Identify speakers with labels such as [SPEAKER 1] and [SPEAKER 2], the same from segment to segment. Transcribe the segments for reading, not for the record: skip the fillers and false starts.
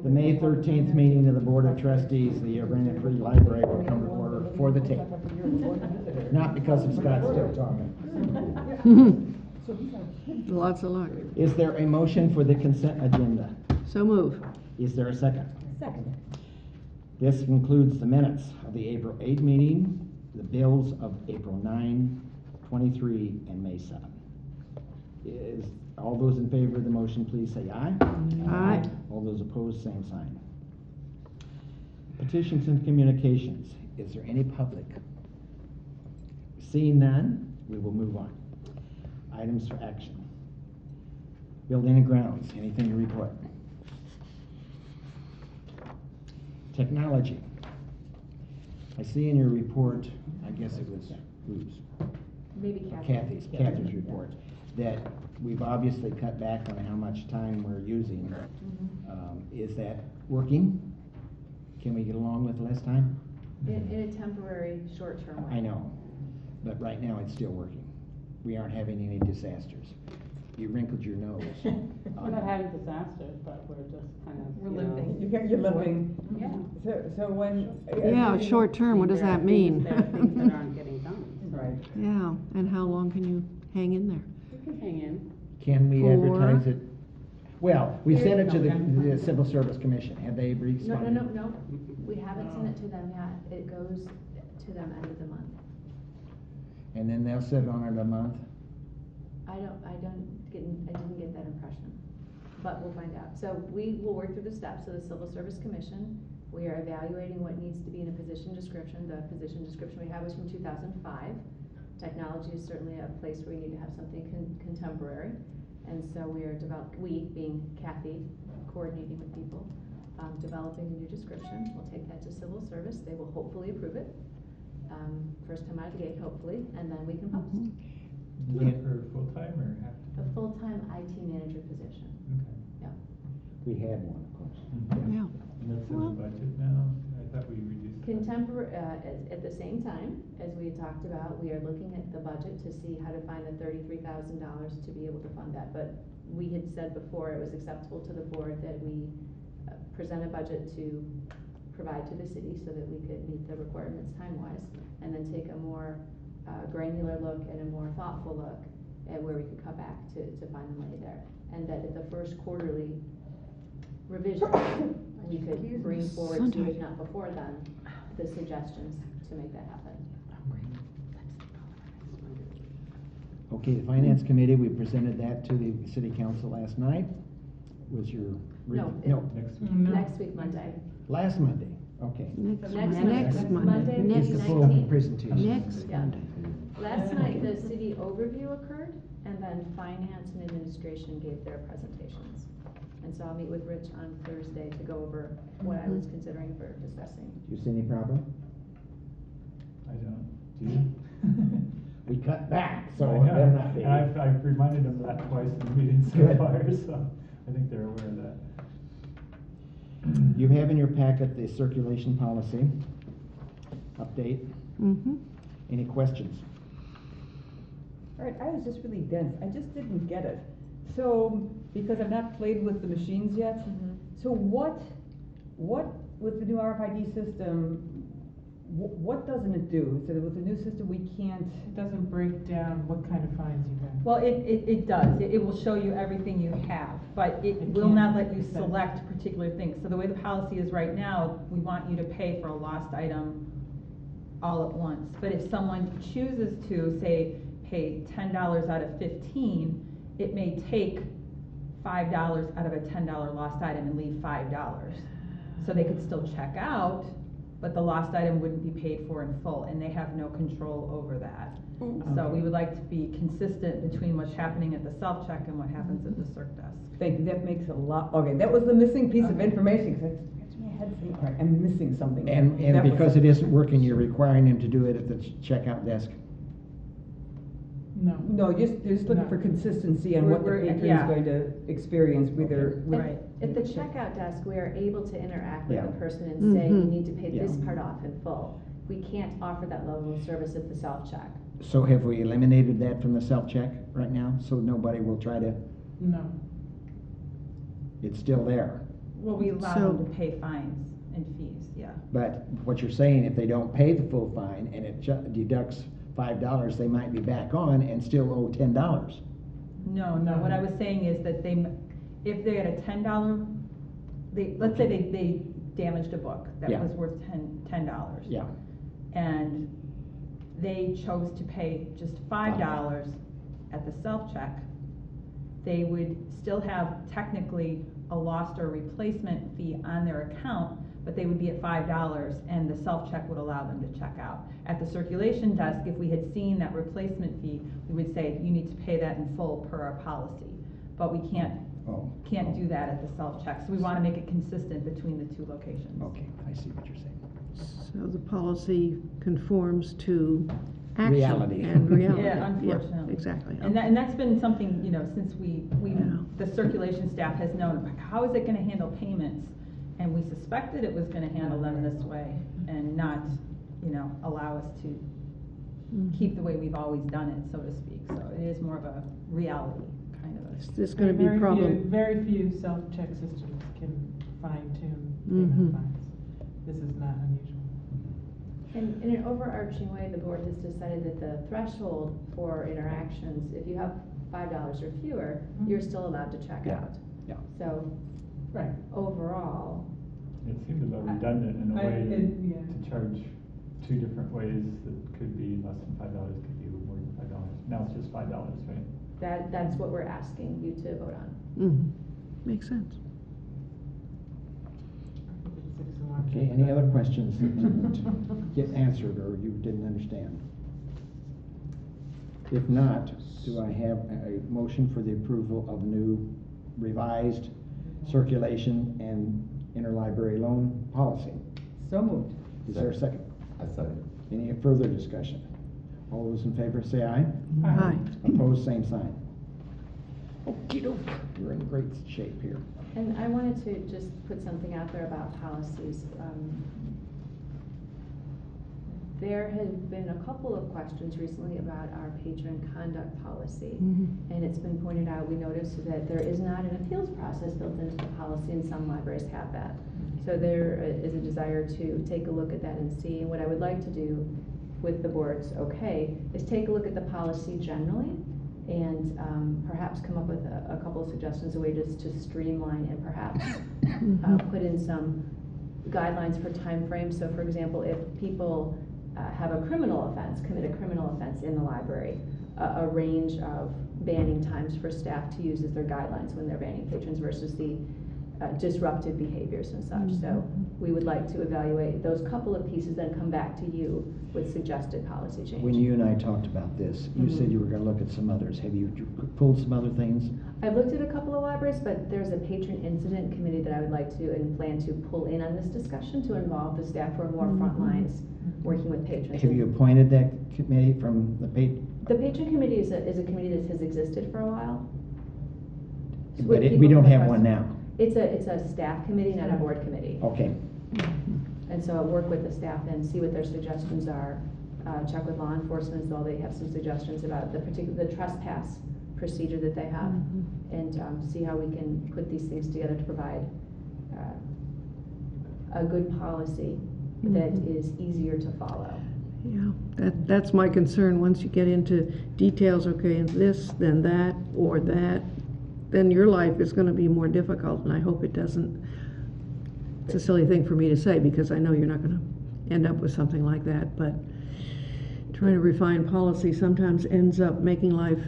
[SPEAKER 1] The May 13th meeting of the Board of Trustees, the Urbana Free Library will come to order for the tape. Not because of Scott still talking.
[SPEAKER 2] Lots of luck.
[SPEAKER 1] Is there a motion for the consent agenda?
[SPEAKER 2] So move.
[SPEAKER 1] Is there a second?
[SPEAKER 3] Second.
[SPEAKER 1] This includes the minutes of the April 8 meeting, the bills of April 9, 23, and May 7. Is all those in favor of the motion, please say aye.
[SPEAKER 2] Aye.
[SPEAKER 1] All those opposed, same sign. Petitions and communications. Is there any public? Seeing none, we will move on. Items for action. Building and grounds. Anything to report? Technology. I see in your report, I guess it was whose?
[SPEAKER 3] Maybe
[SPEAKER 1] Kathy's report, that we've obviously cut back on how much time we're using. Is that working? Can we get along with less time?
[SPEAKER 3] In a temporary, short-term way.
[SPEAKER 1] I know, but right now it's still working. We aren't having any disasters. You wrinkled your nose.
[SPEAKER 4] We're not having disasters, but we're just kind of.
[SPEAKER 3] We're limping.
[SPEAKER 5] You're limping.
[SPEAKER 4] Yeah.
[SPEAKER 5] So when.
[SPEAKER 2] Yeah, short term, what does that mean?
[SPEAKER 4] There are things that aren't getting done.
[SPEAKER 5] Right.
[SPEAKER 2] Yeah, and how long can you hang in there?
[SPEAKER 4] You can hang in.
[SPEAKER 1] Can we
[SPEAKER 2] Or-
[SPEAKER 1] advertise it? Well, we sent it to the Civil Service Commission. Have they responded?
[SPEAKER 3] No. We haven't sent it to them yet. It goes to them end of the month.
[SPEAKER 1] And then they'll sit on it a month?
[SPEAKER 3] I didn't get that impression, but we'll find out. So we will work through the steps of the Civil Service Commission. We are evaluating what needs to be in a position description. The position description we have was from 2005. Technology is certainly a place where we need to have something contemporary. And so we are we being Kathy, coordinating with people, developing a new description. We'll take that to Civil Service. They will hopefully approve it. First time out of the gate, hopefully, and then we can post.
[SPEAKER 6] Is that for full-time or half?
[SPEAKER 3] A full-time IT manager position.
[SPEAKER 6] Okay.
[SPEAKER 3] Yeah.
[SPEAKER 1] We had one, of course.
[SPEAKER 2] Yeah.
[SPEAKER 6] And that's in
[SPEAKER 2] Well-
[SPEAKER 6] the budget now? I thought we reduced that.
[SPEAKER 3] Contemporary, at the same time, as we had talked about, we are looking at the budget to see how to find the $33,000 to be able to fund that. But we had said before it was acceptable to the board that we present a budget to provide to the city so that we could meet the requirements time-wise, and then take a more granular look and a more thoughtful look at where we could cut back to find the money there. And that at the first quarterly revision, we could bring forward to, if not before then, the suggestions to make that happen.
[SPEAKER 1] Okay, the Finance Committee, we presented that to the City Council last night. Was your...
[SPEAKER 3] No,
[SPEAKER 6] Next week.
[SPEAKER 3] Next week, Monday.
[SPEAKER 1] Last Monday, okay.
[SPEAKER 2] Next
[SPEAKER 3] Next
[SPEAKER 2] Monday.
[SPEAKER 3] Monday,
[SPEAKER 1] It's
[SPEAKER 3] the
[SPEAKER 1] the full
[SPEAKER 3] 19th.
[SPEAKER 1] presentation.
[SPEAKER 2] Next
[SPEAKER 3] Yeah.
[SPEAKER 2] Monday.
[SPEAKER 3] Last night, the city overview occurred, and then finance and administration gave their presentations. And so I'll meet with Rich on Thursday to go over what I was considering for discussing.
[SPEAKER 1] Do you see any problem?
[SPEAKER 6] I don't. Do you?
[SPEAKER 1] We cut back, so
[SPEAKER 6] I know.
[SPEAKER 1] they're not big.
[SPEAKER 6] And I've reminded them that twice in the meeting so
[SPEAKER 1] Good.
[SPEAKER 6] far, so I think they're aware of that.
[SPEAKER 1] You have in your packet the circulation policy update.
[SPEAKER 2] Mm-hmm.
[SPEAKER 1] Any questions?
[SPEAKER 5] All right, I was just really dense. I just didn't get it. So, because I've not played with the machines yet, so what with the new RFID system, what doesn't it do? So with the new system, we can't.
[SPEAKER 7] It doesn't break down what kind of fines you have.
[SPEAKER 8] Well, it does. It will show you everything you have, but it will not let you select particular things. So the way the policy is right now, we want you to pay for a lost item all at once. But if someone chooses to, say, pay $10 out of 15, it may take $5 out of a $10 lost item and leave $5. So they could still check out, but the lost item wouldn't be paid for in full, and they have no control over that. So we would like to be consistent between what's happening at the self-check and what happens at the circ desk.
[SPEAKER 5] Thank you, that makes a lot, okay, that was the missing piece of information, because I had to think, all right, I'm missing something.
[SPEAKER 1] And
[SPEAKER 5] That was
[SPEAKER 1] because it isn't working, you're requiring them to do it at the checkout desk?
[SPEAKER 7] No.
[SPEAKER 5] No, just looking
[SPEAKER 7] No.
[SPEAKER 5] for consistency on what the
[SPEAKER 8] We're-
[SPEAKER 5] patron
[SPEAKER 8] yeah.
[SPEAKER 5] is going to experience with their.
[SPEAKER 8] Right.
[SPEAKER 3] At the checkout desk, we are able to interact with
[SPEAKER 1] Yeah.
[SPEAKER 3] the person and say, you
[SPEAKER 2] Mhm.
[SPEAKER 3] need to pay this
[SPEAKER 1] Yeah.
[SPEAKER 3] part off in full. We can't offer that level of service at the self-check.
[SPEAKER 1] So have we eliminated that from the self-check right now? So nobody will try to,
[SPEAKER 7] No.
[SPEAKER 1] it's still there?
[SPEAKER 8] Well, we allow
[SPEAKER 2] So-
[SPEAKER 8] them to pay fines and fees, yeah.
[SPEAKER 1] But what you're saying, if they don't pay the full fine and it deducts $5, they might be back on and still owe $10.
[SPEAKER 8] No, what I was saying is that if they had a $10, let's say they damaged a book that
[SPEAKER 1] Yeah.
[SPEAKER 8] was worth $10.
[SPEAKER 1] Yeah,
[SPEAKER 8] And they chose to pay just $5 at the self-check, they would still have technically a lost or replacement fee on their account, but they would be at $5 and the self-check would allow them to check out. At the circulation desk, if we had seen that replacement fee, we would say, you need to pay that in full per our policy. But we can't do that at the self-check, so we wanna make it consistent between the two locations.
[SPEAKER 1] okay, I see what you're saying.
[SPEAKER 2] So the policy conforms to action
[SPEAKER 1] Reality.
[SPEAKER 2] and reality.
[SPEAKER 8] Yeah, unfortunately.
[SPEAKER 2] Exactly.
[SPEAKER 8] And that's been something, since
[SPEAKER 2] Yeah.
[SPEAKER 8] the circulation staff has known, like, how is it gonna handle payments? And we suspected it was gonna handle them this way and not, allow us to keep the way we've always done it, so to speak. So it is more of a reality, kind of
[SPEAKER 2] Is
[SPEAKER 8] a.
[SPEAKER 2] this gonna be a problem?
[SPEAKER 7] Very few self-check systems can fine-tune
[SPEAKER 2] Mhm.
[SPEAKER 7] payment fines. This is not unusual.
[SPEAKER 3] And in an overarching way, the board has decided that the threshold for interactions, if you have $5 or fewer, you're still allowed to check
[SPEAKER 1] Yeah.
[SPEAKER 3] out.
[SPEAKER 1] Yeah.
[SPEAKER 3] So
[SPEAKER 7] Right.
[SPEAKER 3] overall,
[SPEAKER 6] It seemed a little redundant in a way
[SPEAKER 7] Yeah.
[SPEAKER 6] to charge two different ways that could be less than $5, could be more than $5. Now it's just $5, right?
[SPEAKER 3] that's what we're asking you to vote on.
[SPEAKER 2] Makes sense.
[SPEAKER 1] Okay, any other questions that didn't get answered or you didn't understand? If not, do I have a motion for the approval of new revised circulation and interlibrary loan policy?
[SPEAKER 5] So moved.
[SPEAKER 1] Is there a second?
[SPEAKER 9] I second.
[SPEAKER 1] Any further discussion? All those in favor say aye.
[SPEAKER 2] Aye.
[SPEAKER 1] Opposed, same sign. Okey-doke, we're in great shape here.
[SPEAKER 3] And I wanted to just put something out there about policies. There have been a couple of questions recently about our patron conduct policy. And it's been pointed out, we noticed that there is not an appeals process built into the policy, and some libraries have that. So there is a desire to take a look at that and see. And what I would like to do with the board's okay is take a look at the policy generally and perhaps come up with a couple of suggestions, a way just to streamline and perhaps put in some guidelines for timeframes. So for example, if people have a criminal offense, commit a criminal offense in the library, a range of banning times for staff to use as their guidelines when they're banning patrons versus the disruptive behaviors and such. So we would like to evaluate those couple of pieces, then come back to you with suggested policy change.
[SPEAKER 1] When you and I talked about this, you said you were gonna look at some others. Have you pulled some other things?
[SPEAKER 3] I've looked at a couple of libraries, but there's a patron incident committee that I would like to and plan to pull in on this discussion to involve the staff who are more front lines working with patrons.
[SPEAKER 1] Have you appointed that committee from the
[SPEAKER 3] The patron committee is a committee that has existed for a while.
[SPEAKER 1] But
[SPEAKER 3] With
[SPEAKER 1] we
[SPEAKER 3] people
[SPEAKER 1] don't
[SPEAKER 3] from
[SPEAKER 1] have
[SPEAKER 3] across-
[SPEAKER 1] one now.
[SPEAKER 3] It's a staff committee, not a board committee.
[SPEAKER 1] Okay,
[SPEAKER 3] And so I'll work with the staff and see what their suggestions are. Check with law enforcement as well, they have some suggestions about the trespass procedure that they have. And see how we can put these things together to provide a good policy that is easier to follow.
[SPEAKER 2] Yeah, that's my concern. Once you get into details, okay, and this, then that, or that, then your life is gonna be more difficult, and I hope it doesn't. It's a silly thing for me to say, because I know you're not gonna end up with something like that, but trying to refine policy sometimes ends up making life,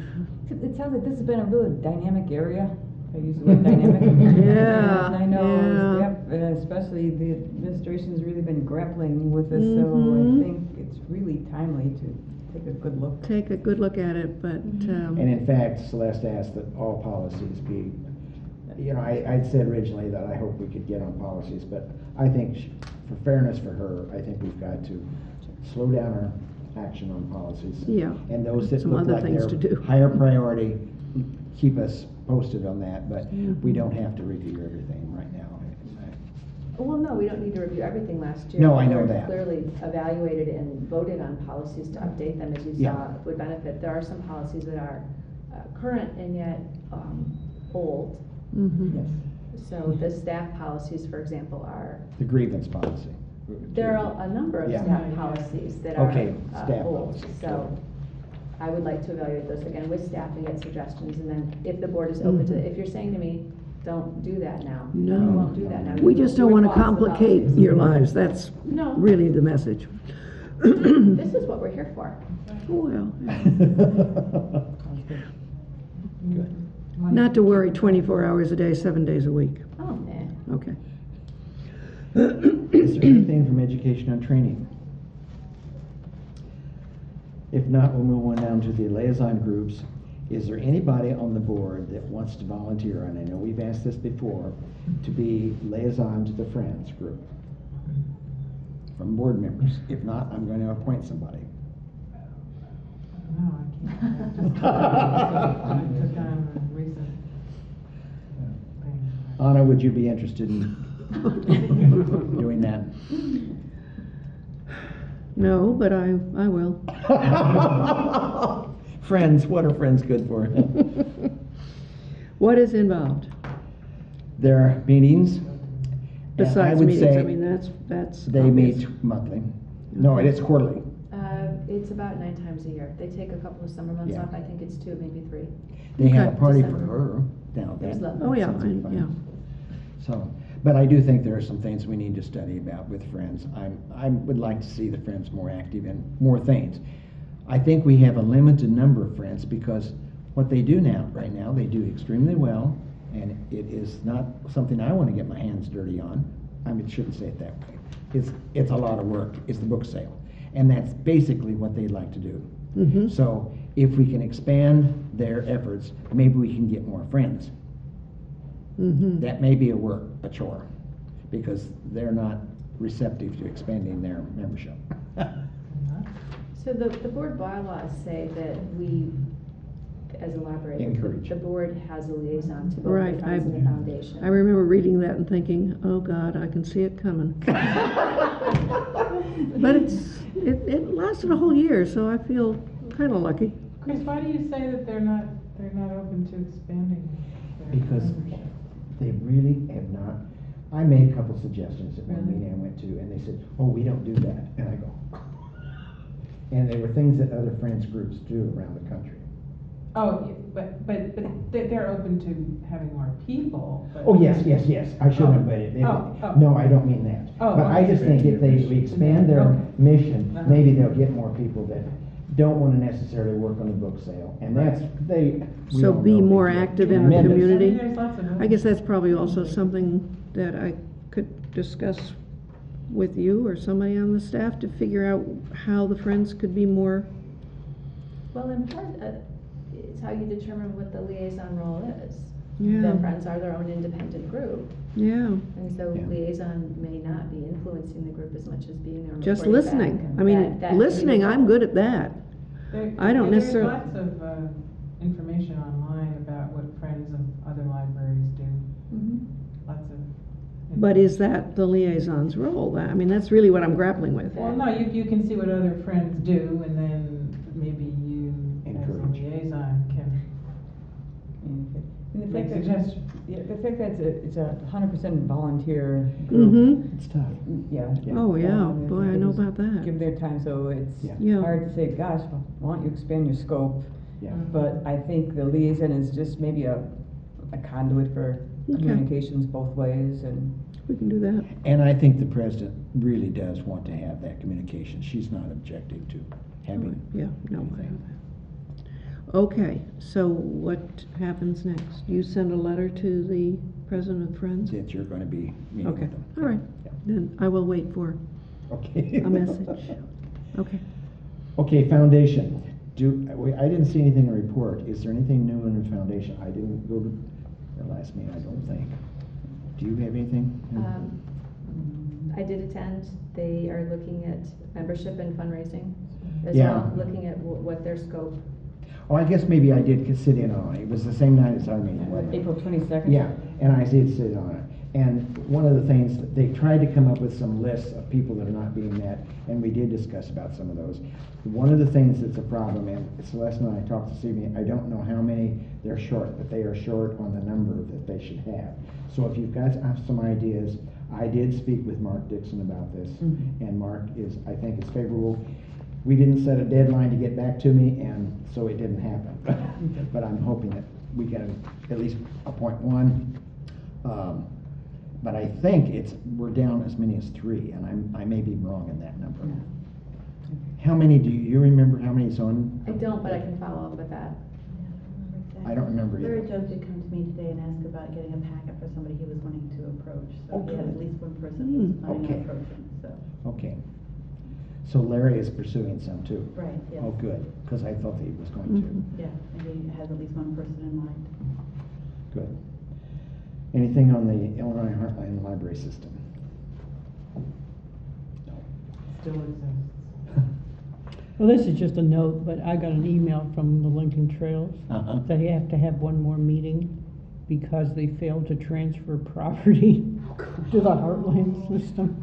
[SPEAKER 5] It sounds like this has been a really dynamic area. I use the word dynamic.
[SPEAKER 2] Yeah,
[SPEAKER 5] And I know,
[SPEAKER 2] yeah.
[SPEAKER 5] staff, especially the administration's really been grappling with this, so
[SPEAKER 2] Mhm.
[SPEAKER 5] I think it's really timely to take a good look.
[SPEAKER 2] take a good look at it, but,
[SPEAKER 1] and in fact, Celeste asked that all policies be, I'd said originally that I hope we could get on policies, but I think for fairness for her, I think we've got to slow down our action on policies.
[SPEAKER 2] Yeah,
[SPEAKER 1] And those that
[SPEAKER 2] some
[SPEAKER 1] look
[SPEAKER 2] other
[SPEAKER 1] like
[SPEAKER 2] things to
[SPEAKER 1] they're
[SPEAKER 2] do.
[SPEAKER 1] higher priority, keep us posted on that, but we don't have to review everything right now.
[SPEAKER 3] Well, no, we don't need to review everything last year.
[SPEAKER 1] No, I know
[SPEAKER 3] The board
[SPEAKER 1] that.
[SPEAKER 3] Clearly evaluated and voted on policies to update them, as you
[SPEAKER 1] Yeah.
[SPEAKER 3] saw would benefit. There are some policies that are current and yet old.
[SPEAKER 2] mhm.
[SPEAKER 5] Yes.
[SPEAKER 3] So the staff policies, for example, are,
[SPEAKER 1] The grievance policy.
[SPEAKER 3] there are a number of
[SPEAKER 1] Yeah.
[SPEAKER 3] staff policies that are
[SPEAKER 1] Okay, staff
[SPEAKER 3] old.
[SPEAKER 1] policy.
[SPEAKER 3] So I would like to evaluate those again with staff and get suggestions, and then if the board is open to,
[SPEAKER 2] Mhm.
[SPEAKER 3] if you're saying to me, don't do that now.
[SPEAKER 2] No.
[SPEAKER 3] We won't do that now.
[SPEAKER 2] We just don't wanna
[SPEAKER 3] We'll pause the
[SPEAKER 2] complicate
[SPEAKER 3] policies.
[SPEAKER 2] your lives, that's
[SPEAKER 3] No.
[SPEAKER 2] really the message.
[SPEAKER 3] This is what we're here for.
[SPEAKER 2] Well,
[SPEAKER 1] Good.
[SPEAKER 2] not to worry 24 hours a day, 7 days a week.
[SPEAKER 3] Oh, nah.
[SPEAKER 2] Okay.
[SPEAKER 1] Is there anything from education and training? If not, we'll move on down to the liaison groups. Is there anybody on the board that wants to volunteer, and I know we've asked this before, to be liaison to the Friends group? From board members. If not, I'm going to appoint somebody.
[SPEAKER 7] No, I can't. I just I took on a recent thing.
[SPEAKER 1] Anna, would you be interested in doing that?
[SPEAKER 2] No, but I will.
[SPEAKER 1] Friends, what are friends good for?
[SPEAKER 2] What is involved?
[SPEAKER 1] There are meetings. and I
[SPEAKER 2] Besides
[SPEAKER 1] would
[SPEAKER 2] meetings,
[SPEAKER 1] say
[SPEAKER 2] I mean, that's.
[SPEAKER 1] They
[SPEAKER 2] obvious.
[SPEAKER 1] meet monthly. No, it's quarterly.
[SPEAKER 3] It's about 9 times a year. They take a couple of summer months
[SPEAKER 1] Yeah.
[SPEAKER 3] off. I think it's 2, maybe 3.
[SPEAKER 1] They have a
[SPEAKER 2] Okay.
[SPEAKER 1] party for
[SPEAKER 3] December.
[SPEAKER 1] her down there.
[SPEAKER 3] There's love.
[SPEAKER 2] Oh, yeah,
[SPEAKER 1] Sounds like fun.
[SPEAKER 2] yeah.
[SPEAKER 1] So, but I do think there are some things we need to study about with Friends. I would like to see the Friends more active in more things. I think we have a limited number of Friends because what they do now, right now, they do extremely well, and it is not something I want to get my hands dirty on. I mean, shouldn't say it that way. It's a lot of work. It's the book sale. And that's basically what they'd like to do.
[SPEAKER 2] Mm-hmm.
[SPEAKER 1] So if we can expand their efforts, maybe we can get more friends.
[SPEAKER 2] Mm-hmm.
[SPEAKER 1] That may be a chore, because they're not receptive to expanding their membership.
[SPEAKER 3] So the board bylaws say that we, as a library,
[SPEAKER 1] Encourage.
[SPEAKER 3] the board has a liaison to both
[SPEAKER 2] Right,
[SPEAKER 3] the Friends and the foundation.
[SPEAKER 2] I remember reading that and thinking, oh God, I can see it coming. But it lasted a whole year, so I feel kinda lucky.
[SPEAKER 7] Chris, why do you say that they're not open to expanding their
[SPEAKER 1] Because
[SPEAKER 7] membership?
[SPEAKER 1] they really have not, I made a couple suggestions at one
[SPEAKER 7] Really?
[SPEAKER 1] meeting I went to, and they said, oh, we don't do that, and I go. And they were things that other Friends groups do around the country.
[SPEAKER 7] Oh, but they're open to having more people, but.
[SPEAKER 1] Oh, yes, I shouldn't have, but no, I don't mean that.
[SPEAKER 7] Oh,
[SPEAKER 1] But I just think if they expand their
[SPEAKER 7] Okay.
[SPEAKER 1] mission,
[SPEAKER 7] Uh-huh.
[SPEAKER 1] maybe they'll get more people that don't want to necessarily work on the book sale, and that's, we
[SPEAKER 2] So
[SPEAKER 1] all
[SPEAKER 2] be
[SPEAKER 1] know
[SPEAKER 2] more
[SPEAKER 1] people.
[SPEAKER 2] active in the
[SPEAKER 1] Tremendous.
[SPEAKER 2] community.
[SPEAKER 7] I mean, there's lots of
[SPEAKER 2] I guess that's probably also something that I could discuss with you or somebody on the staff to figure out how the Friends could be more,
[SPEAKER 3] Well, in part, it's how you determine what the liaison role is.
[SPEAKER 2] Yeah.
[SPEAKER 3] The Friends are their own independent group,
[SPEAKER 2] yeah,
[SPEAKER 3] and so
[SPEAKER 1] Yeah.
[SPEAKER 3] liaison may not be influencing the group as much as being there and
[SPEAKER 2] just
[SPEAKER 3] reporting
[SPEAKER 2] listening.
[SPEAKER 3] back.
[SPEAKER 2] I mean,
[SPEAKER 3] That could be
[SPEAKER 2] listening,
[SPEAKER 3] the
[SPEAKER 2] I'm
[SPEAKER 3] role.
[SPEAKER 2] good at that. I don't necessarily-
[SPEAKER 7] There's lots of information online about what Friends of other libraries do,
[SPEAKER 3] Mhm.
[SPEAKER 7] lots of.
[SPEAKER 2] But is that the liaison's role? I mean, that's really what I'm grappling with.
[SPEAKER 7] Well, no, you can see what other friends do, and then maybe you, as a
[SPEAKER 1] Encourage.
[SPEAKER 7] liaison, can
[SPEAKER 5] And the
[SPEAKER 7] make
[SPEAKER 5] fact that,
[SPEAKER 7] suggestions.
[SPEAKER 5] yeah, the fact that it's a 100% volunteer group.
[SPEAKER 2] Mm-hmm.
[SPEAKER 1] It's tough.
[SPEAKER 5] Yeah.
[SPEAKER 2] Oh, yeah,
[SPEAKER 5] and
[SPEAKER 2] boy, I
[SPEAKER 5] they
[SPEAKER 2] know
[SPEAKER 5] just
[SPEAKER 2] about that.
[SPEAKER 5] Give their time, so it's
[SPEAKER 2] Yeah.
[SPEAKER 5] hard to say, gosh, why don't you expand your scope?
[SPEAKER 1] Yeah.
[SPEAKER 5] But I think the liaison is just maybe a conduit for
[SPEAKER 2] Okay.
[SPEAKER 5] communications both ways, and
[SPEAKER 2] We can do that.
[SPEAKER 1] And I think the president really does want to have that communication. She's not objecting to having.
[SPEAKER 2] Yeah, no.
[SPEAKER 1] anything.
[SPEAKER 2] Okay, so what happens next? You send a letter to the president of Friends?
[SPEAKER 1] That you're going to be meeting
[SPEAKER 2] Okay,
[SPEAKER 1] with them.
[SPEAKER 2] all right.
[SPEAKER 1] Yeah.
[SPEAKER 2] Then I will wait for
[SPEAKER 1] Okay.
[SPEAKER 2] a message. Okay.
[SPEAKER 1] Okay, foundation. I didn't see anything in the report. Is there anything new in the foundation? I didn't go to the last meeting, I don't think. Do you have anything?
[SPEAKER 3] I did attend. They are looking at membership and fundraising as
[SPEAKER 1] Yeah.
[SPEAKER 3] well, looking at what their scope.
[SPEAKER 1] Oh, I guess maybe I did sit in on it. It was the same night as our meeting, wasn't it?
[SPEAKER 5] April 22nd.
[SPEAKER 1] Yeah, and I did sit on it. And one of the things, they tried to come up with some lists of people that are not being met, and we did discuss about some of those. One of the things that's a problem, and Celeste and I talked this evening, I don't know how many they're short, but they are short on the number that they should have. So if you've got some ideas, I did speak with Mark Dixon about this, and Mark is, I think it's favorable. We didn't set a deadline to get back to me, and so it didn't happen. But I'm hoping that we can at least appoint one. But I think we're down as many as 3, and I may be wrong in that number. How many, do you remember how many is on?
[SPEAKER 3] I don't, but I can follow up with that.
[SPEAKER 1] I don't remember
[SPEAKER 9] Larry
[SPEAKER 1] either.
[SPEAKER 9] Joe did come to me today and ask about getting a packet for somebody he was wanting to approach, so he had
[SPEAKER 1] Okay.
[SPEAKER 9] at least one person he was planning
[SPEAKER 1] Okay.
[SPEAKER 9] on approaching, so.
[SPEAKER 1] Okay. So Larry is pursuing some too?
[SPEAKER 9] Right, yes.
[SPEAKER 1] Oh, good, because I thought he was going to.
[SPEAKER 9] Yeah, and he has at least one person in mind.
[SPEAKER 1] Good. Anything on the Illinois Heartland Library System? No.
[SPEAKER 7] Still exists.
[SPEAKER 10] Well, this is just a note, but I got an email from the Lincoln Trails
[SPEAKER 1] Uh-huh.
[SPEAKER 10] that they have to have one more meeting because they failed to transfer property to the Heartland system.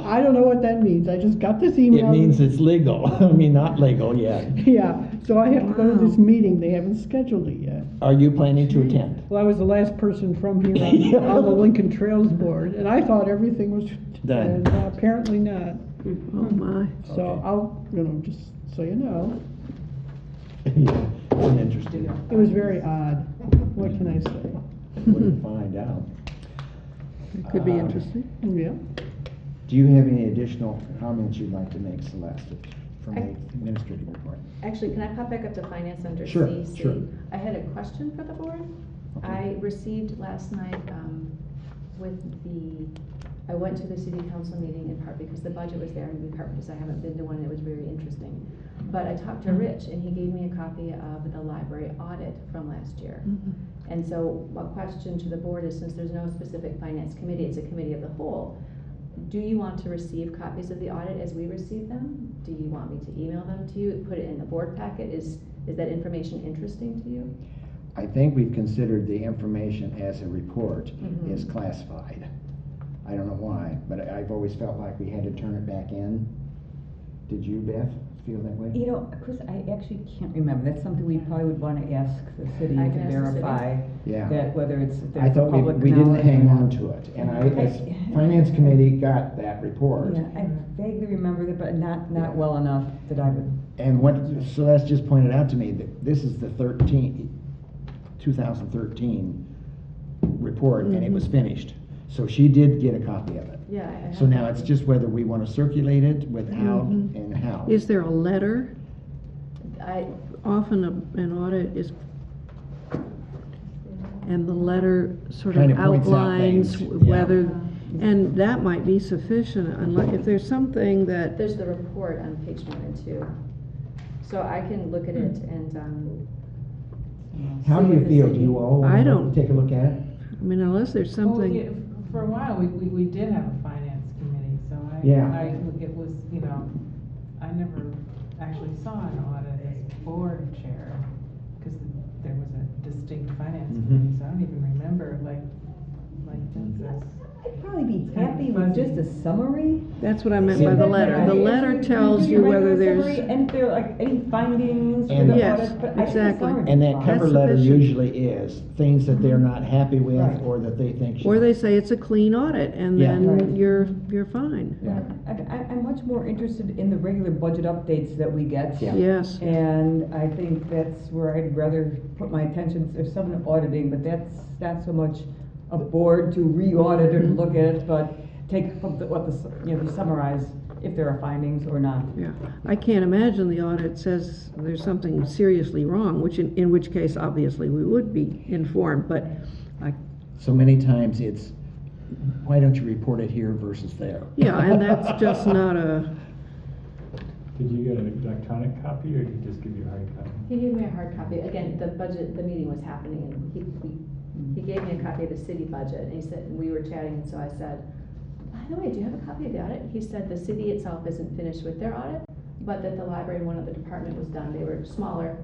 [SPEAKER 10] I don't know what that means. I just got this email.
[SPEAKER 1] It means it's legal. I mean, not legal yet.
[SPEAKER 10] Yeah, so I have to go to this
[SPEAKER 2] Wow.
[SPEAKER 10] meeting. They haven't scheduled it yet.
[SPEAKER 1] Are you planning to attend?
[SPEAKER 10] Well, I was the last person from here on the Lincoln Trails board, and I thought everything was
[SPEAKER 1] Done.
[SPEAKER 10] and apparently not.
[SPEAKER 2] Oh, my.
[SPEAKER 10] So
[SPEAKER 1] Okay.
[SPEAKER 10] I'll, just so you know,
[SPEAKER 1] Yeah, it's interesting.
[SPEAKER 10] it was very odd. What can I say?
[SPEAKER 1] We'll find out.
[SPEAKER 2] It could be interesting.
[SPEAKER 10] Yeah.
[SPEAKER 1] Do you have any additional comments you'd like to make, Celeste, from the administrative report?
[SPEAKER 3] Actually, can I pop back up to finance under
[SPEAKER 1] Sure,
[SPEAKER 3] CC?
[SPEAKER 1] sure.
[SPEAKER 3] I had a question for the board.
[SPEAKER 1] Okay.
[SPEAKER 3] I received last night, I went to the city council meeting in part because the budget was there, and in part because I haven't been to one, it was very interesting. But I talked to Rich, and he gave me a copy of the library audit from last year. And so a question to the board is, since there's no specific finance committee, it's a committee of the whole, do you want to receive copies of the audit as we receive them? Do you want me to email them to you, put it in the board packet? Is that information interesting to you?
[SPEAKER 1] I think we've considered the information as a report
[SPEAKER 3] Mhm.
[SPEAKER 1] is classified. I don't know why, but I've always felt like we had to turn it back in. Did you, Beth, feel that way?
[SPEAKER 5] You know, Chris, I actually can't remember. That's something we probably would want to ask the city
[SPEAKER 3] I
[SPEAKER 5] to
[SPEAKER 3] can ask the city.
[SPEAKER 5] verify.
[SPEAKER 1] Yeah.
[SPEAKER 5] That whether it's, if
[SPEAKER 1] I
[SPEAKER 5] there's
[SPEAKER 1] thought
[SPEAKER 5] public
[SPEAKER 1] we didn't
[SPEAKER 5] knowledge
[SPEAKER 1] hang
[SPEAKER 5] or
[SPEAKER 1] on
[SPEAKER 5] not.
[SPEAKER 1] to it, and as finance committee got that report.
[SPEAKER 5] Yeah, I vaguely remember that, but not well enough that I would.
[SPEAKER 1] And what Celeste just pointed out to me, that this is the 2013 report, and it was finished. So she did get a copy of it.
[SPEAKER 3] Yeah. I
[SPEAKER 1] So
[SPEAKER 3] have
[SPEAKER 1] now
[SPEAKER 3] that.
[SPEAKER 1] it's just whether we want to circulate it without and how.
[SPEAKER 2] Is there a letter? Often an audit is, and the letter sort of
[SPEAKER 1] Kind of points out
[SPEAKER 2] outlines
[SPEAKER 1] things, yeah.
[SPEAKER 2] whether, and that might be sufficient, unless, if there's something that,
[SPEAKER 3] There's the report on page 1 and 2. So I can look at it and,
[SPEAKER 1] How do you feel? Do you all
[SPEAKER 2] I
[SPEAKER 1] want
[SPEAKER 2] don't-
[SPEAKER 1] to take a look at it?
[SPEAKER 2] I mean, unless there's
[SPEAKER 7] Well, yeah,
[SPEAKER 2] something,
[SPEAKER 7] for a while, we did have a finance committee, so
[SPEAKER 1] Yeah.
[SPEAKER 7] it was, I never actually saw an audit as board chair, because there was a distinct finance
[SPEAKER 1] Mhm.
[SPEAKER 7] committee, so I don't even remember, like this.
[SPEAKER 5] I'd probably be happy with just a summary.
[SPEAKER 2] that's what I meant by the letter. The letter tells
[SPEAKER 5] Just a
[SPEAKER 2] you whether
[SPEAKER 5] regular
[SPEAKER 2] there's,
[SPEAKER 5] summary, and if there are like any findings for
[SPEAKER 1] And-
[SPEAKER 5] the
[SPEAKER 2] Yes,
[SPEAKER 5] audit, but I think a
[SPEAKER 2] exactly.
[SPEAKER 5] summary would
[SPEAKER 1] And
[SPEAKER 5] be
[SPEAKER 1] that
[SPEAKER 5] fine.
[SPEAKER 1] cover
[SPEAKER 2] That's
[SPEAKER 1] letter
[SPEAKER 2] sufficient.
[SPEAKER 1] usually is things that they're not happy with
[SPEAKER 5] Right.
[SPEAKER 1] or that they think should.
[SPEAKER 2] or they say it's a clean audit, and
[SPEAKER 1] Yeah.
[SPEAKER 2] then
[SPEAKER 5] Right.
[SPEAKER 2] you're fine.
[SPEAKER 1] Yeah.
[SPEAKER 5] I'm much more interested in the regular budget updates that we get.
[SPEAKER 1] Yeah.
[SPEAKER 2] Yes.
[SPEAKER 5] And I think that's where I'd rather put my attention. There's some auditing, but that's not so much a board to re-audit or to look at it, but take from you summarize if there are findings or not.
[SPEAKER 2] Yeah, I can't imagine the audit says there's something seriously wrong, which in which case, obviously, we would be informed, but I,
[SPEAKER 1] So many times it's, why don't you report it here versus there?
[SPEAKER 2] yeah, and that's just not a,
[SPEAKER 6] Did you get an electronic copy, or did he just give you a hard copy?
[SPEAKER 3] he gave me a hard copy. Again, the meeting was happening, and he gave me a copy of the city budget, and he said, we were chatting, and so I said, by the way, do you have a copy of the audit? He said the city itself isn't finished with their audit, but that the library and one other department was done. They were smaller,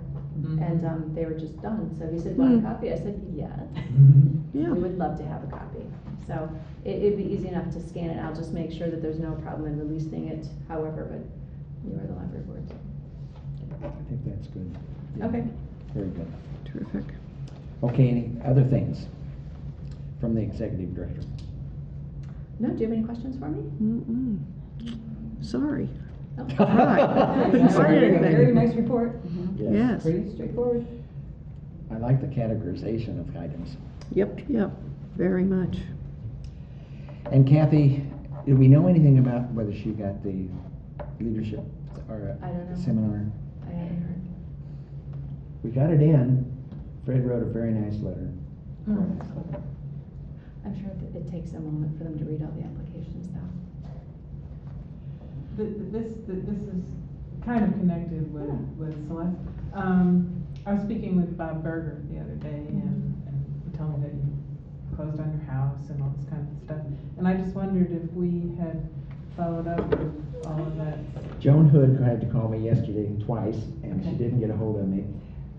[SPEAKER 3] and they were just done. So he said, want a copy? I said, yes.
[SPEAKER 2] Yeah.
[SPEAKER 3] We would love to have a copy. So it'd be easy enough to scan it. I'll just make sure that there's no problem in releasing it, however, but you are the library board.
[SPEAKER 1] I think that's good. Yeah.
[SPEAKER 3] Okay.
[SPEAKER 1] Very good.
[SPEAKER 2] Terrific.
[SPEAKER 1] Okay, any other things from the executive director?
[SPEAKER 3] No, do you have any questions for me?
[SPEAKER 2] Mm-mm. Sorry.
[SPEAKER 3] Oh.
[SPEAKER 2] Right. Couldn't say anything.
[SPEAKER 5] Very nice report.
[SPEAKER 2] Yes.
[SPEAKER 5] Pretty straightforward.
[SPEAKER 1] I like the categorization of items.
[SPEAKER 2] Yep, very much.
[SPEAKER 1] And Kathy, do we know anything about whether she got the leadership or
[SPEAKER 3] I don't know.
[SPEAKER 1] seminar?
[SPEAKER 3] I haven't heard.
[SPEAKER 1] We got it in. Fred wrote a very nice letter.
[SPEAKER 3] I'm sure that it takes a moment for them to read all the applications though.
[SPEAKER 7] This is kind of connected with Celeste. I was speaking with Bob Berger the other day, and he told me that you closed on your house and all this kind of stuff. And I just wondered if we had followed up with all of that.
[SPEAKER 1] Joan Hood tried to call me yesterday twice, and she
[SPEAKER 7] Okay.
[SPEAKER 1] didn't get a hold of me.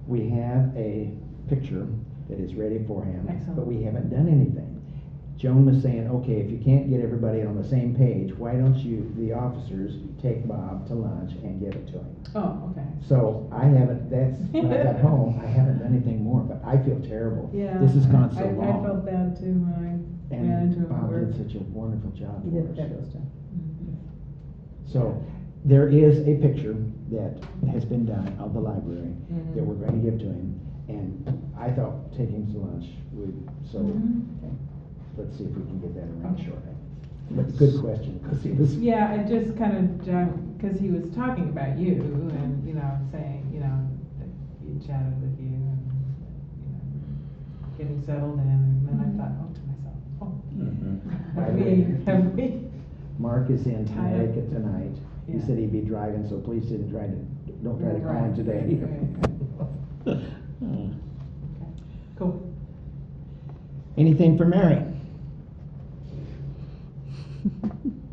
[SPEAKER 1] We have a picture that is ready for him,
[SPEAKER 7] Excellent.
[SPEAKER 1] but we haven't done anything. Joan was saying, okay, if you can't get everybody on the same page, why don't you, the officers, take Bob to lunch and give it to him?
[SPEAKER 7] Oh, okay.
[SPEAKER 1] So I haven't, that's, when I got home, I haven't done anything more, but I feel terrible.
[SPEAKER 7] Yeah.
[SPEAKER 1] This has gone so
[SPEAKER 7] I
[SPEAKER 1] long.
[SPEAKER 7] felt bad too when I ran into
[SPEAKER 1] And
[SPEAKER 7] him at
[SPEAKER 1] Bob
[SPEAKER 7] work.
[SPEAKER 1] did such a wonderful job
[SPEAKER 5] You
[SPEAKER 1] for
[SPEAKER 5] did a
[SPEAKER 1] us.
[SPEAKER 5] fabulous job.
[SPEAKER 1] So, there is a picture that has been done of the library that we're going to give to him, and I thought taking him to lunch would, so, let's see if we can get that arranged shortly. But good question, because he was.
[SPEAKER 7] Yeah, I just kind of jumped, because he was talking about you and, saying, that he chatted with you and, getting settled in. And then I thought, to myself, have we?
[SPEAKER 1] Mark is in Connecticut tonight. He
[SPEAKER 7] Yeah.
[SPEAKER 1] said he'd be driving, so please don't try to call him today.
[SPEAKER 7] Right. Cool.
[SPEAKER 1] Anything for Mary?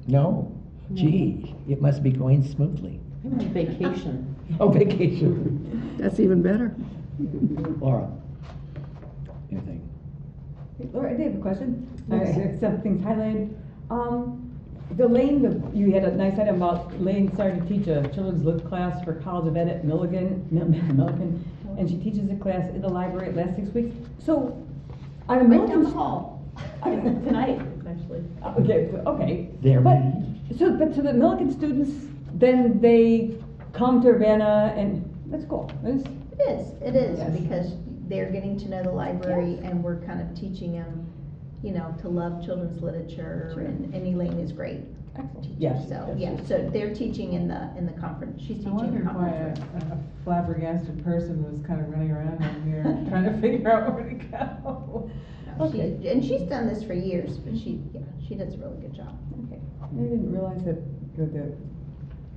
[SPEAKER 1] No? Gee, it must be going smoothly.
[SPEAKER 10] I'm on vacation.
[SPEAKER 1] Oh, vacation.
[SPEAKER 2] That's even better.
[SPEAKER 1] Laura? Anything?
[SPEAKER 5] Laura, I did have a question. Something's highlighted. The Lane, you had a nice item about Lane starting to teach a children's lit class for College of Ed at Milligan, and she teaches a class in the library. It lasts 6 weeks. So, on a
[SPEAKER 9] Right down
[SPEAKER 5] Milligan.
[SPEAKER 9] the hall, tonight, actually.
[SPEAKER 5] Okay.
[SPEAKER 1] There
[SPEAKER 5] But,
[SPEAKER 1] we-
[SPEAKER 5] so the Milligan students, then they come to Urbana and, that's cool.
[SPEAKER 9] It is,
[SPEAKER 5] Yes.
[SPEAKER 9] because they're getting to know the library and we're kind of teaching them, to love children's literature,
[SPEAKER 5] Sure.
[SPEAKER 9] and Elaine is great.
[SPEAKER 5] Excellent.
[SPEAKER 9] teacher.
[SPEAKER 5] Yes,
[SPEAKER 9] So,
[SPEAKER 5] yes,
[SPEAKER 9] yeah,
[SPEAKER 5] yes.
[SPEAKER 9] so they're teaching in the conference, she's
[SPEAKER 7] I
[SPEAKER 9] teaching in
[SPEAKER 7] wondered
[SPEAKER 9] the
[SPEAKER 7] why
[SPEAKER 9] conference room.
[SPEAKER 7] a flabbergasted person was kind of running around in here trying to figure out where to go.
[SPEAKER 9] No,
[SPEAKER 5] Okay.
[SPEAKER 9] And she's done this for years, but she does a really good job.
[SPEAKER 5] Okay. I didn't realize that the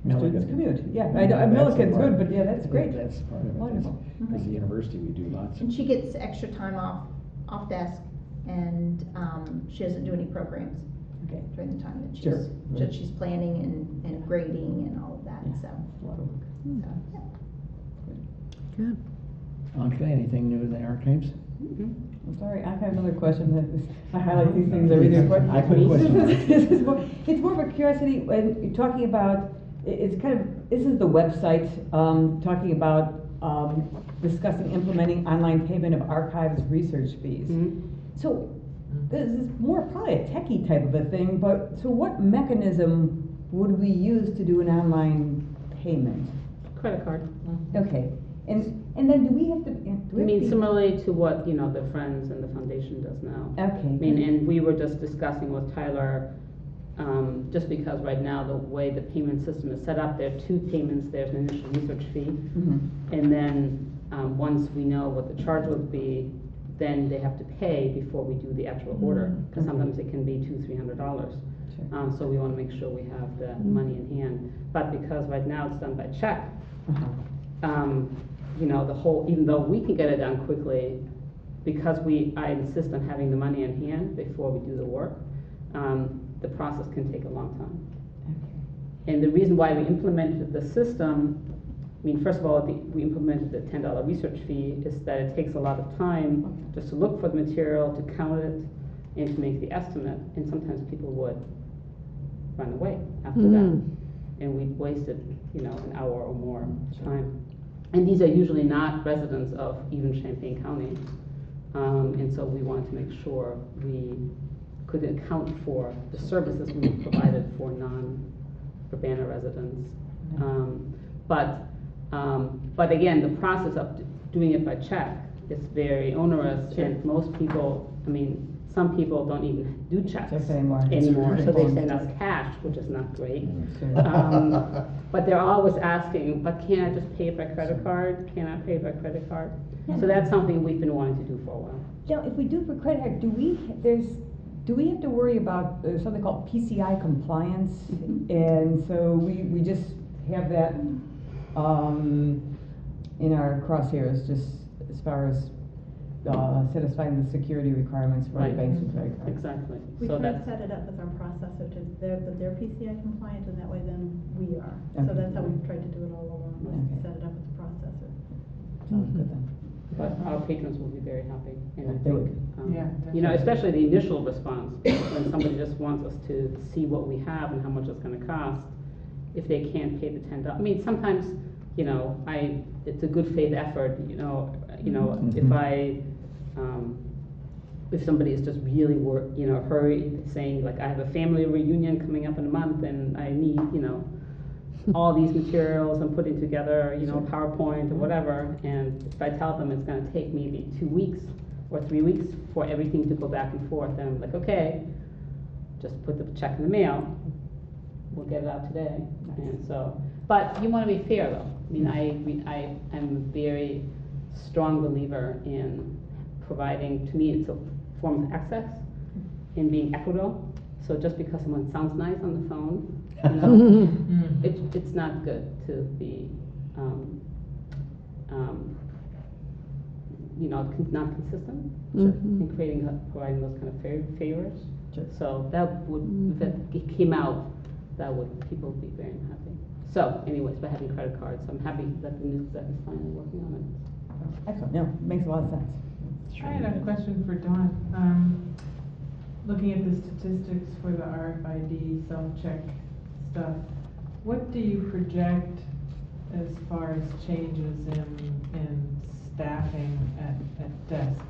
[SPEAKER 1] Milligan.
[SPEAKER 5] students commute. Yeah, I know,
[SPEAKER 1] That's the
[SPEAKER 5] Milligan's
[SPEAKER 1] part.
[SPEAKER 5] good, but yeah, that's great.
[SPEAKER 1] That's part of it.
[SPEAKER 5] Wonderful.
[SPEAKER 1] Because the university, we do lots
[SPEAKER 9] And
[SPEAKER 1] of.
[SPEAKER 9] she gets extra time off desk, and, she doesn't do any programs
[SPEAKER 5] Okay.
[SPEAKER 9] during the time that
[SPEAKER 5] Sure.
[SPEAKER 9] she's planning and grading and all of that, so.
[SPEAKER 5] A lot of work.
[SPEAKER 9] So, yeah.
[SPEAKER 2] Good.
[SPEAKER 1] Anka, anything new in the archives?
[SPEAKER 5] I'm sorry, I have another question that I highlight these things every day.
[SPEAKER 1] I put question marks.
[SPEAKER 5] It's more of a curiosity when you're talking about, it's kind of, this is the website, talking about, discussing implementing online payment of archives research fees. So, this is more probably a techie type of a thing, but, so what mechanism would we use to do an online payment?
[SPEAKER 4] Credit card.
[SPEAKER 5] Okay, and then do we have to?
[SPEAKER 4] I mean, similarly to what, the Friends and the Foundation does now.
[SPEAKER 5] Okay.
[SPEAKER 4] I mean, and we were just discussing with Tyler, just because right now, the way the payment system is set up, there are two payments. There's an initial research fee, and then, once we know what the charge would be, then they have to pay before we do the actual order, because sometimes it can be $200-300.
[SPEAKER 5] Sure.
[SPEAKER 4] So we wanna make sure we have the money in hand, but because right now it's done by check, the whole, even though we can get it done quickly, because I insist on having the money in hand before we do the work, the process can take a long time. And the reason why we implemented the system mean, first of all, we implemented the $10 research fee, is that it takes a lot of time just to look for the material, to count it, and to make the estimate, and sometimes people would run away after that. And we've wasted, an hour or more time. And these are usually not residents of even Champaign County. And so we wanted to make sure we could account for the services we provided for non-Urbana residents. But again, the process of doing it by check is very onerous, and most people, some people don't even do checks anymore, so they send us cash, which is not great. But they're always asking, but can't I just pay it by credit card? Can I pay by credit card? So that's something we've been wanting to do for a while.
[SPEAKER 5] Now, if we do for credit card, do we have to worry about something called PCI compliance? And so we just have that in our crosshairs, just as far as satisfying the security requirements for
[SPEAKER 4] Right.
[SPEAKER 5] banks and credit cards.
[SPEAKER 4] Exactly.
[SPEAKER 9] We
[SPEAKER 4] So
[SPEAKER 9] try to
[SPEAKER 4] that's,
[SPEAKER 9] set it up with our processor to, they're PCI compliant, and that way then we are.
[SPEAKER 5] Okay.
[SPEAKER 9] So that's how we've tried to do it all along,
[SPEAKER 5] Okay.
[SPEAKER 9] is set it up with the processor.
[SPEAKER 5] Sounds good then.
[SPEAKER 4] but our patrons will be very happy. And I
[SPEAKER 5] They
[SPEAKER 4] think,
[SPEAKER 5] would.
[SPEAKER 7] Yeah,
[SPEAKER 4] especially the initial response, when somebody just wants us to see what we have and how much it's gonna cost, if they can't pay the $10. Sometimes, it's a good faith effort, if somebody is just really hurried, saying like, I have a family reunion coming up in a month and I need, all these materials I'm putting together, PowerPoint or whatever, and if I tell them it's gonna take maybe 2 weeks or 3 weeks for everything to go back and forth, then I'm like, okay, just put the check in the mail, we'll get it out today. And so, but you wanna be fair though. I am a very strong believer in providing, to me, it's a form of access in being equitable. So just because someone sounds nice on the phone, it's not good to be, not consistent in providing those kind of favors.
[SPEAKER 5] Sure.
[SPEAKER 4] So that would, if it came out, people would be very happy. So anyways, by having credit cards, I'm happy that the News Gazette is finally working on it.
[SPEAKER 5] Excellent, no, makes a lot of sense.
[SPEAKER 7] I had a question for Dawn. Looking at the statistics for the RFID self-check stuff, what do you project as far as changes in staffing at desks?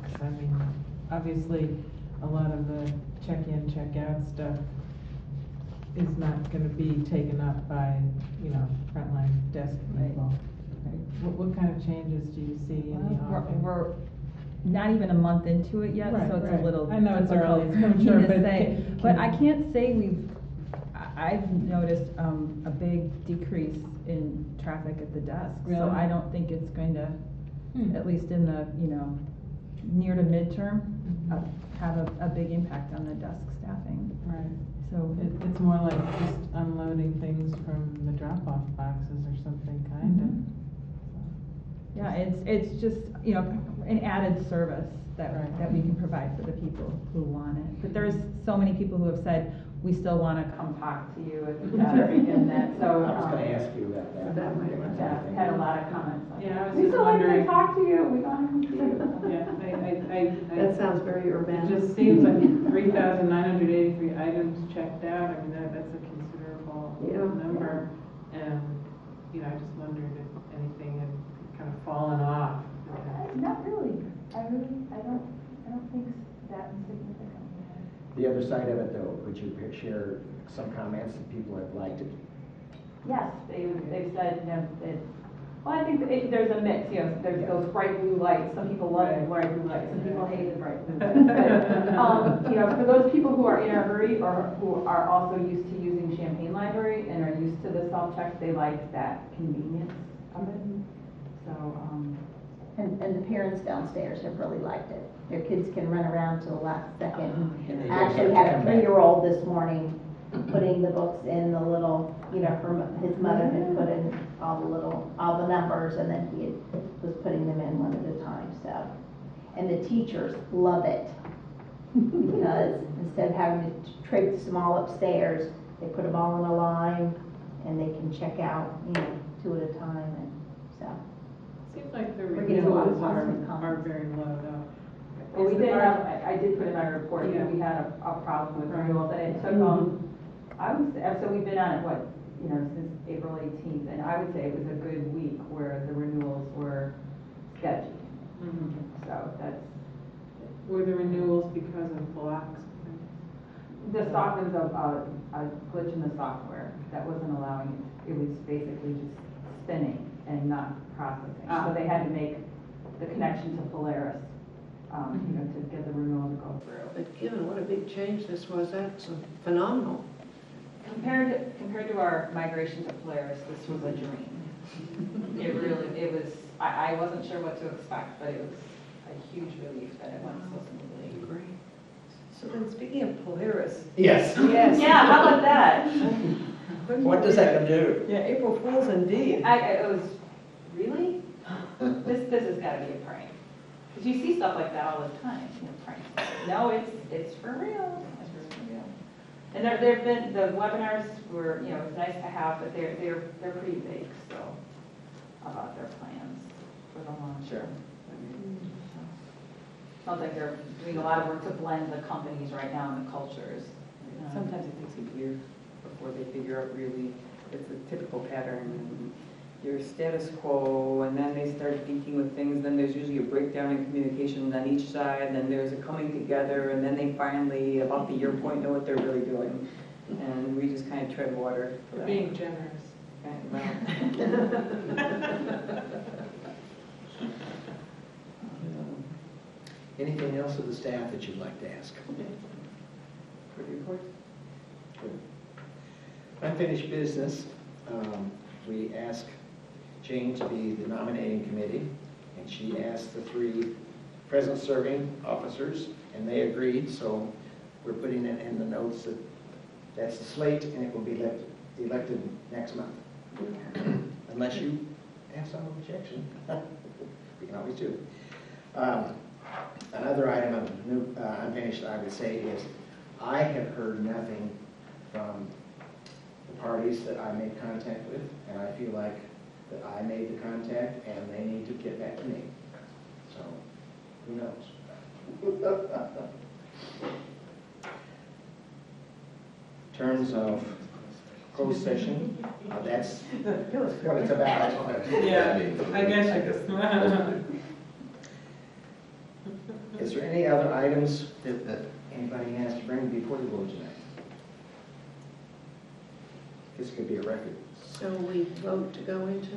[SPEAKER 7] Obviously, a lot of the check-in, check-out stuff is not gonna be taken up by, frontline desk people. What kind of changes do you see in the offering?
[SPEAKER 8] We're not even a month into it yet,
[SPEAKER 7] Right,
[SPEAKER 8] so it's
[SPEAKER 7] right.
[SPEAKER 8] a little
[SPEAKER 7] I know it's early,
[SPEAKER 8] difficult
[SPEAKER 7] I'm
[SPEAKER 8] for me
[SPEAKER 7] sure,
[SPEAKER 8] to
[SPEAKER 7] but
[SPEAKER 8] say.
[SPEAKER 7] can-
[SPEAKER 8] But I can't say I've noticed a big decrease in traffic at the desk. So
[SPEAKER 7] Really?
[SPEAKER 8] I don't think it's going to, at least in the, near to midterm, have a big impact on the desk staffing.
[SPEAKER 7] Right.
[SPEAKER 8] So
[SPEAKER 7] It's more like just unloading things from the drop-off boxes or something, kind of.
[SPEAKER 8] yeah, it's just, an added service that we can provide for the people who want it. But there's so many people who have said, we still want to come talk to you and that, so.
[SPEAKER 1] I was gonna ask you about that.
[SPEAKER 2] That might work.
[SPEAKER 8] Yeah, had a lot of comments. Like,
[SPEAKER 7] Yeah, I was
[SPEAKER 8] we
[SPEAKER 7] just
[SPEAKER 8] still want to
[SPEAKER 7] wondering-
[SPEAKER 8] talk to you, we want to come see you.
[SPEAKER 7] Yeah,
[SPEAKER 2] That sounds very Urbana.
[SPEAKER 7] It just seems like 3,983 items checked out, that's a considerable
[SPEAKER 2] Yeah.
[SPEAKER 7] number. And, I just wondered if anything had kind of fallen off.
[SPEAKER 8] Not really. I don't think that insignificant.
[SPEAKER 1] The other side of it though, would you share some comments that people have liked it?
[SPEAKER 8] Yes, they've said, well, I think there's a mix, there's those bright blue lights, some people love the bright blue lights, some people hate the bright blue lights. But, for those people who are in a hurry or who are also used to using Champaign Library and are used to the self-check, they like that convenience of it. So,
[SPEAKER 9] And the parents downstairs have really liked it. Their kids can run around to the last second.
[SPEAKER 1] And they
[SPEAKER 9] I actually
[SPEAKER 1] don't have to
[SPEAKER 9] had a
[SPEAKER 1] come back.
[SPEAKER 9] 3-year-old this morning putting the books in the little, his mother had put in all the numbers, and then he was putting them in one at a time, so. And the teachers love it, because instead of having to traipse them all upstairs, they put them all in a line, and they can check out, 2 at a time, and so.
[SPEAKER 7] Seems like the
[SPEAKER 9] We're getting a lot of
[SPEAKER 7] renewals
[SPEAKER 9] positive
[SPEAKER 7] are
[SPEAKER 9] comments.
[SPEAKER 7] very low though.
[SPEAKER 8] Well, we
[SPEAKER 7] Is the
[SPEAKER 8] did
[SPEAKER 7] mar-
[SPEAKER 8] have, I did put in my report
[SPEAKER 7] Yeah.
[SPEAKER 8] that we had a problem with
[SPEAKER 7] Right.
[SPEAKER 8] renewals, and it took, I would say, so we've been on it, what, since April 18th, and I would say it was a good week where the renewals were sketchy,
[SPEAKER 7] Mhm.
[SPEAKER 8] so that's,
[SPEAKER 7] Were the renewals because of blocks?
[SPEAKER 8] the software was a glitch in the software that wasn't allowing it, it was basically just spinning and not processing. So they had to make the connection to Polaris, to get the renewal to go through.
[SPEAKER 2] But given what a big change this was, that's phenomenal.
[SPEAKER 8] Compared to our migration to Polaris, this was a dream. It was, I wasn't sure what to expect, but it was a huge relief that it went so smoothly.
[SPEAKER 2] Great. So then, speaking of Polaris.
[SPEAKER 11] Yes.
[SPEAKER 2] Yes.
[SPEAKER 8] Yeah, how about that?
[SPEAKER 11] What does that do?
[SPEAKER 2] Yeah, April Fool's indeed.
[SPEAKER 8] It was, really? This has gotta be a prank. Because you see stuff like that all the time, pranks. No, it's for real. It's for real. And there've been, the webinars were, it's nice to have, but they're pretty vague still about their plans for the launch.
[SPEAKER 11] Sure.
[SPEAKER 8] Sounds like they're doing a lot of work to blend the companies right now and the cultures.
[SPEAKER 5] Sometimes it takes a year before they figure out really, it's a typical pattern, and your status quo, and then they start beating with things, then there's usually a breakdown in communication on each side, then there's a coming together, and then they finally, about the year point, know what they're really doing. And we just kind of tread water for that.
[SPEAKER 7] Being generous.
[SPEAKER 11] Anything else of the staff that you'd like to ask?
[SPEAKER 5] For the report?
[SPEAKER 11] Good. Unfinished business, we asked Jane to be the nominating committee, and she asked the 3 present serving officers, and they agreed, so we're putting it in the notes that that's the slate, and it will be elected next month. Unless you have some objection, we can always do it. Another item of new, unfinished, I would say, is I have heard nothing from the parties that I made contact with, and I feel like that I made the contact and they need to get back to me. So, who knows? In terms of closed session, that's what it's about.
[SPEAKER 7] Yeah, I guess.
[SPEAKER 11] Is there any other items that anybody has to bring before the vote tonight? This could be a record.
[SPEAKER 2] So we vote to go into.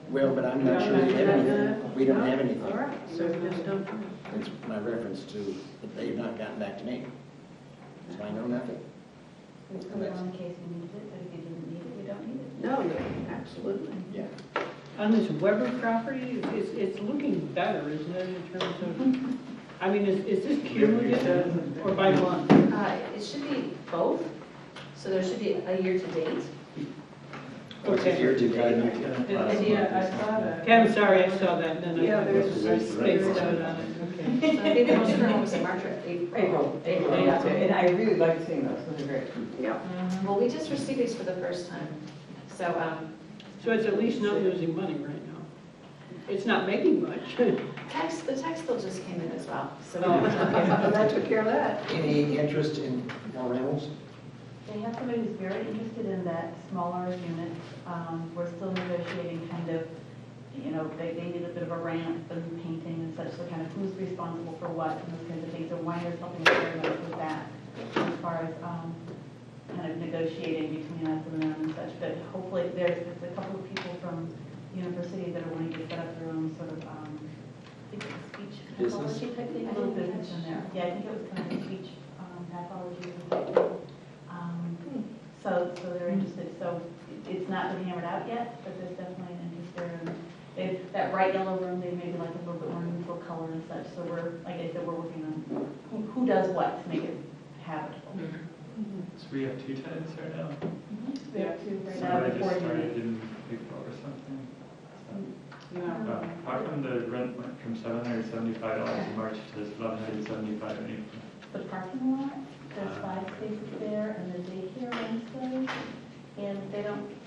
[SPEAKER 11] Well, but I'm not sure we have anything. We don't have anything.
[SPEAKER 2] All right, so we just don't.
[SPEAKER 11] It's my reference to that they've not gotten back to me. So I know nothing.
[SPEAKER 9] We put it on in case we need it, but if you didn't need it, we don't need it.
[SPEAKER 2] No, absolutely.
[SPEAKER 11] Yeah.
[SPEAKER 10] On this Weber property, it's looking better, isn't it, in terms of, I mean, is this cumulative or by month?
[SPEAKER 3] It should be both, so there should be a year-to-date.
[SPEAKER 11] What's it year to date?
[SPEAKER 7] Yeah, I saw that.
[SPEAKER 10] Okay, I'm sorry, I saw that, and then
[SPEAKER 2] Yeah,
[SPEAKER 10] I spaced out on it, okay.
[SPEAKER 3] So I think the most current one was in March or April.
[SPEAKER 5] April, yeah, and I really like seeing those, those are great.
[SPEAKER 2] Yeah.
[SPEAKER 3] Well, we just received these for the first time, so,
[SPEAKER 10] So it's at least not losing money right now. It's not making much.
[SPEAKER 3] the tax bill just came in as well, so.
[SPEAKER 10] Oh,
[SPEAKER 2] Well, that took care of that.
[SPEAKER 11] Any interest in more rentals?
[SPEAKER 9] They have somebody who's very interested in that smaller unit. We're still negotiating kind of, they need a bit of a ramp and painting and such, so kind of who's responsible for what and those kinds of things. And Weiner's helping us very much with that as far as kind of negotiating between us and them and such. But hopefully there's a couple of people from university that are willing to set up their own sort of, I think it's a speech
[SPEAKER 11] Business?
[SPEAKER 9] pathology type thing. A little business in there. Yeah, I think it was kind of a speech pathology type thing. So they're interested. So it's not been hammered out yet, but there's definitely an interest there. And that bright yellow room, they maybe like a little bit more neutral color and such. So we're, like I said, we're working on who does what to make it habitable.
[SPEAKER 6] So we have 2 tenants right now.
[SPEAKER 9] We have two right now
[SPEAKER 6] Somebody
[SPEAKER 9] before
[SPEAKER 6] just
[SPEAKER 9] you
[SPEAKER 6] started
[SPEAKER 9] leave.
[SPEAKER 6] in April or something.
[SPEAKER 7] No.
[SPEAKER 6] How come the rent went from $775 in March to $1,175 in April?
[SPEAKER 9] The parking lot, there's 5 spaces there, and the daycare rents those. And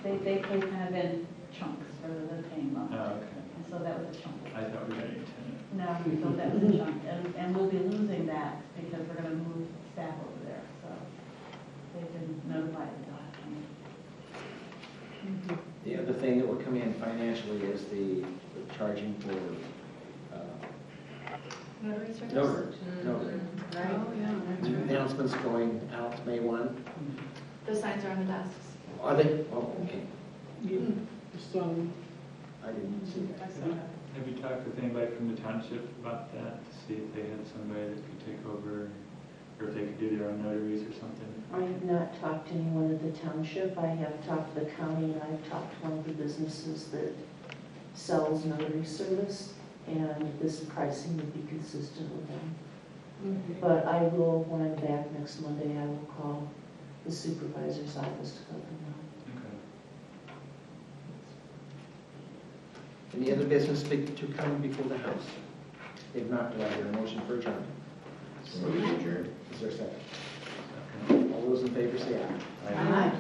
[SPEAKER 9] they pay kind of in chunks.
[SPEAKER 12] for the paying month.
[SPEAKER 6] Oh, okay.
[SPEAKER 12] And so that was a chunk.
[SPEAKER 6] I thought we got 8 tenant.
[SPEAKER 12] No, so that was a chunk, and we'll be losing that because we're gonna move staff over there, so they've been notified that they'll have to move.
[SPEAKER 11] The other thing that will come in financially is the charging for,
[SPEAKER 3] Notary service?
[SPEAKER 11] notary.
[SPEAKER 3] Right.
[SPEAKER 2] Oh, yeah, that's right.
[SPEAKER 11] Announcements going out May 1.
[SPEAKER 3] The signs are on the desks.
[SPEAKER 11] Are they? Oh, okay.
[SPEAKER 10] So,
[SPEAKER 11] I didn't see
[SPEAKER 12] I
[SPEAKER 11] that.
[SPEAKER 12] saw that.
[SPEAKER 6] Have you talked with anybody from the township about that, to see if they had somebody that could take over, or if they could do their own notaries or something?
[SPEAKER 13] I have not talked to anyone at the township. I have talked to the county, and I've talked to one of the businesses that sells notary service, and this pricing would be consistent with them. But I will, when I'm back next Monday, I will call the supervisor's office to let them know.
[SPEAKER 11] Any other business to come before the House? If not, do I hear a motion for adjournment?
[SPEAKER 1] Adjourned.
[SPEAKER 11] Is there a second? All those in favor say aye.
[SPEAKER 3] Aye.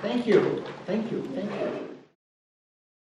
[SPEAKER 11] Thank you, thank you, thank you.